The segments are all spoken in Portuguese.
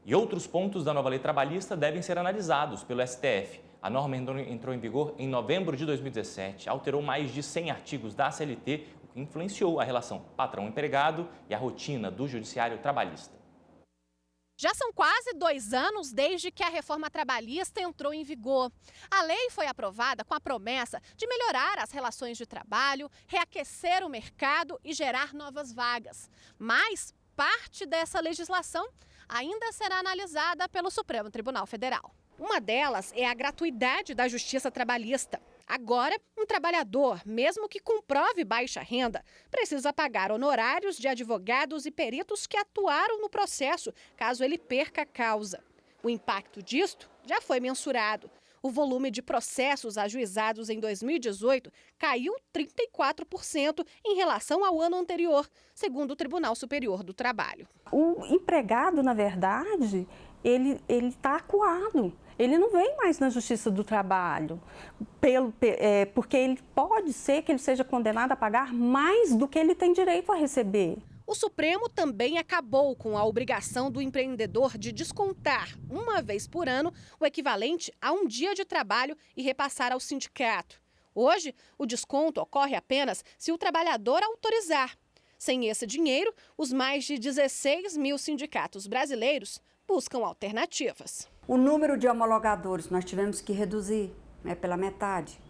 E outros pontos da nova lei trabalhista devem ser analisados pelo STF. A norma entrou em vigor em novembro de 2017, alterou mais de 100 artigos da CLT, o que influenciou a relação patrão-empregado e a rotina do judiciário trabalhista. Já são quase 2 anos desde que a reforma trabalhista entrou em vigor. A lei foi aprovada com a promessa de melhorar as relações de trabalho, reaquecer o mercado e gerar novas vagas. Mas parte dessa legislação ainda será analisada pelo Supremo Tribunal Federal. Uma delas é a gratuidade da justiça trabalhista. Agora, um trabalhador, mesmo que comprove baixa renda, precisa pagar honorários de advogados e peritos que atuaram no processo, caso ele perca a causa. O impacto disto já foi mensurado. O volume de processos ajuizados em 2018 caiu 34% em relação ao ano anterior, segundo o Tribunal Superior do Trabalho. O empregado, na verdade, ele está acuado. Ele não vem mais na Justiça do Trabalho, porque ele pode ser que ele seja condenado a pagar mais do que ele tem direito a receber. O Supremo também acabou com a obrigação do empreendedor de descontar, uma vez por ano, o equivalente a um dia de trabalho e repassar ao sindicato. Hoje, o desconto ocorre apenas se o trabalhador autorizar. Sem esse dinheiro, os mais de 16 mil sindicatos brasileiros buscam alternativas. O número de homologadores nós tivemos que reduzir pela metade.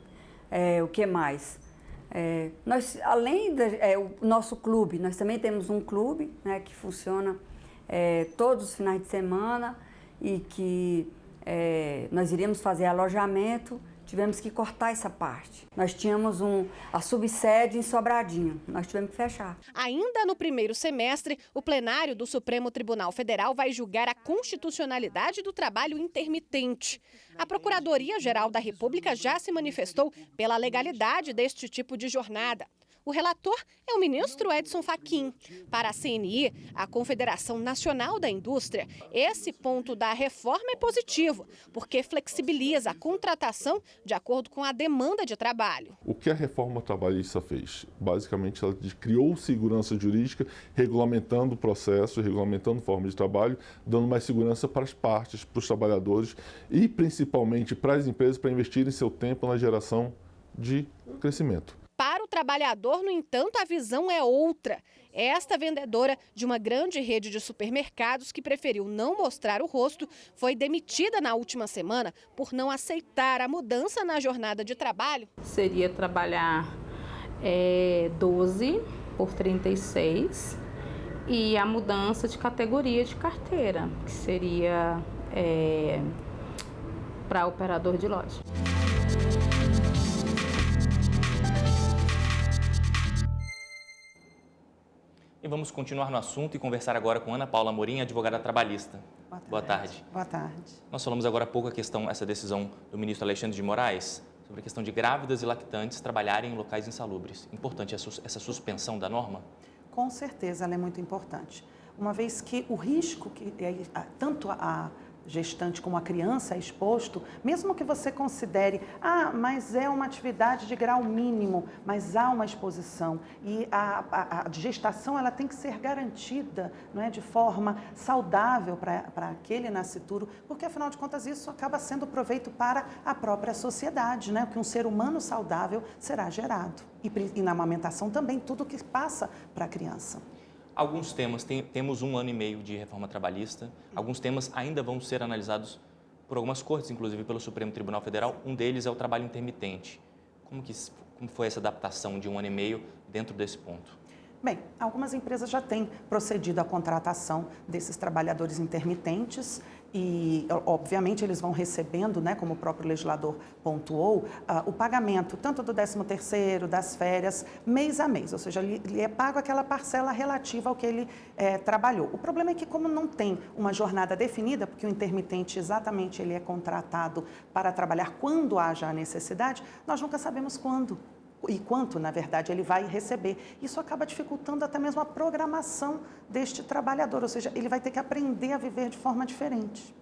O que mais? Nós, além do nosso clube, nós também temos um clube que funciona todos os finais de semana e que nós iríamos fazer alojamento, tivemos que cortar essa parte. Nós tínhamos a subsede em Sobradinho, nós tivemos que fechar. Ainda no primeiro semestre, o plenário do Supremo Tribunal Federal vai julgar a constitucionalidade do trabalho intermitente. A Procuradoria-Geral da República já se manifestou pela legalidade deste tipo de jornada. O relator é o ministro Edson Fachin. Para a CNI, a Confederação Nacional da Indústria, esse ponto da reforma é positivo, porque flexibiliza a contratação de acordo com a demanda de trabalho. O que a reforma trabalhista fez? Basicamente, ela criou segurança jurídica, regulamentando o processo, regulamentando forma de trabalho, dando mais segurança para as partes, para os trabalhadores e principalmente para as empresas para investirem seu tempo na geração de crescimento. Para o trabalhador, no entanto, a visão é outra. Esta vendedora de uma grande rede de supermercados que preferiu não mostrar o rosto foi demitida na última semana por não aceitar a mudança na jornada de trabalho. Seria trabalhar 12 por 36 e a mudança de categoria de carteira, que seria para operador de loja. E vamos continuar no assunto e conversar agora com Ana Paula Amorim, advogada trabalhista. Boa tarde. Boa tarde. Nós falamos agora há pouco essa decisão do ministro Alexandre de Moraes sobre a questão de grávidas e lactantes trabalharem em locais insalubres. Importante essa suspensão da norma? Com certeza, ela é muito importante. Uma vez que o risco que tanto a gestante como a criança é exposto, mesmo que você considere, mas é uma atividade de grau mínimo, mas há uma exposição e a gestação ela tem que ser garantida, não é, de forma saudável para aquele nascituro, porque afinal de contas isso acaba sendo proveito para a própria sociedade, né, que um ser humano saudável será gerado e na amamentação também tudo que passa para a criança. Alguns temas, temos 1 ano e meio de reforma trabalhista, alguns temas ainda vão ser analisados por algumas cortes, inclusive pelo Supremo Tribunal Federal, um deles é o trabalho intermitente. Como foi essa adaptação de 1 ano e meio dentro desse ponto? Bem, algumas empresas já têm procedido à contratação desses trabalhadores intermitentes e, obviamente, eles vão recebendo, né, como o próprio legislador pontuou, o pagamento tanto do 13º, das férias, mês a mês, ou seja, lhe é pago aquela parcela relativa ao que ele trabalhou. O problema é que, como não tem uma jornada definida, porque o intermitente exatamente ele é contratado para trabalhar quando haja a necessidade, nós nunca sabemos quando e quanto, na verdade, ele vai receber. Isso acaba dificultando até mesmo a programação deste trabalhador, ou seja, ele vai ter que aprender a viver de forma diferente.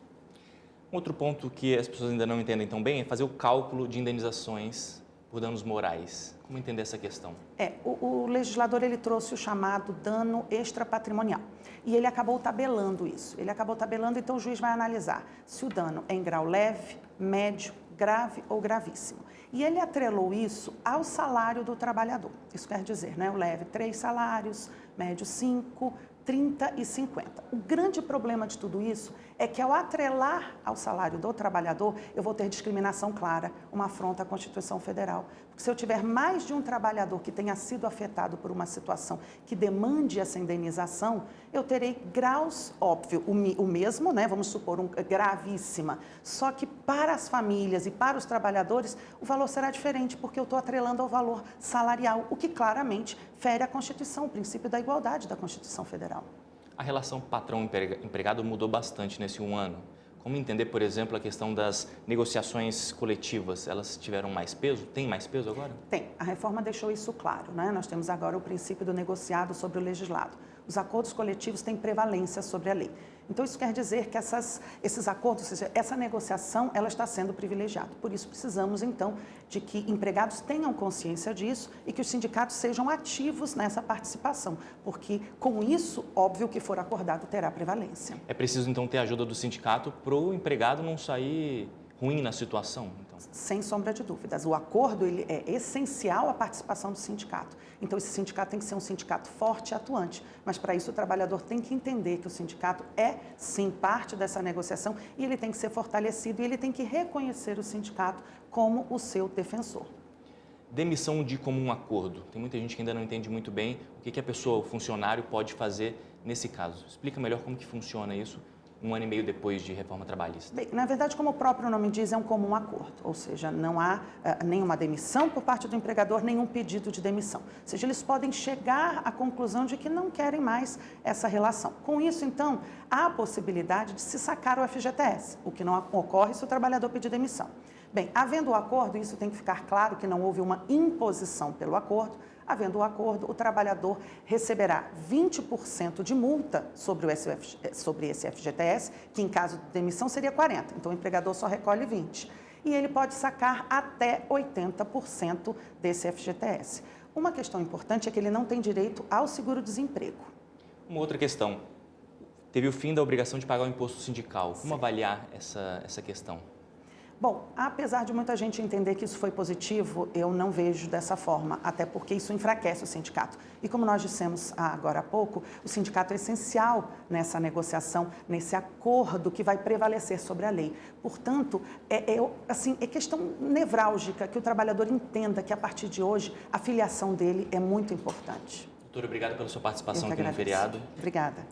Outro ponto que as pessoas ainda não entendem tão bem é fazer o cálculo de indenizações por danos morais. Como entender essa questão? O legislador ele trouxe o chamado dano extrapatrimonial e ele acabou tabelando isso. Ele acabou tabelando, então o juiz vai analisar se o dano é em grau leve, médio, grave ou gravíssimo. E ele atrelou isso ao salário do trabalhador. Isso quer dizer, né, o leve 3 salários, médio 5, 30 e 50. O grande problema de tudo isso é que ao atrelar ao salário do trabalhador, eu vou ter discriminação clara, uma afronta à Constituição Federal. Porque se eu tiver mais de um trabalhador que tenha sido afetado por uma situação que demande essa indenização, eu terei graus, óbvio, o mesmo, né, vamos supor, gravíssima. Só que para as famílias e para os trabalhadores, o valor será diferente, porque eu estou atrelando ao valor salarial, o que claramente fere a Constituição, o princípio da igualdade da Constituição Federal. A relação patrão-empregado mudou bastante nesse 1 ano. Como entender, por exemplo, a questão das negociações coletivas? Elas tiveram mais peso? Tem mais peso agora? Tem. A reforma deixou isso claro, né? Nós temos agora o princípio do negociado sobre o legislado. Os acordos coletivos têm prevalência sobre a lei. Então, isso quer dizer que esses acordos, ou seja, essa negociação, ela está sendo privilegiada. Por isso, precisamos, então, de que empregados tenham consciência disso e que os sindicatos sejam ativos nessa participação, porque, com isso, óbvio, o que for acordado terá prevalência. É preciso, então, ter a ajuda do sindicato para o empregado não sair ruim na situação? Então. Sem sombra de dúvidas. O acordo ele é essencial à participação do sindicato. Então, esse sindicato tem que ser um sindicato forte e atuante. Mas, para isso, o trabalhador tem que entender que o sindicato é, sim, parte dessa negociação e ele tem que ser fortalecido e ele tem que reconhecer o sindicato como o seu defensor. Demissão de comum acordo. Tem muita gente que ainda não entende muito bem o que a pessoa, o funcionário, pode fazer nesse caso. Explica melhor como que funciona isso 1 ano e meio depois de reforma trabalhista. Bem, na verdade, como o próprio nome diz, é um comum acordo, ou seja, não há nenhuma demissão por parte do empregador, nenhum pedido de demissão. Ou seja, eles podem chegar à conclusão de que não querem mais essa relação. Com isso, então, há a possibilidade de se sacar o FGTS, o que não ocorre se o trabalhador pedir demissão. Bem, havendo o acordo, isso tem que ficar claro que não houve uma imposição pelo acordo. Havendo o acordo, o trabalhador receberá 20% de multa sobre esse FGTS, que em caso de demissão seria 40%, então o empregador só recolhe 20%. E ele pode sacar até 80% desse FGTS. Uma questão importante é que ele não tem direito ao seguro-desemprego. Uma outra questão, teve o fim da obrigação de pagar o imposto sindical. Como avaliar essa questão? Bom, apesar de muita gente entender que isso foi positivo, eu não vejo dessa forma, até porque isso enfraquece o sindicato. E como nós dissemos agora há pouco, o sindicato é essencial nessa negociação, nesse acordo que vai prevalecer sobre a lei. Portanto, é questão nevrálgica que o trabalhador entenda que a partir de hoje a filiação dele é muito importante. Doutora, obrigado pela sua participação aqui no feriado. Obrigada.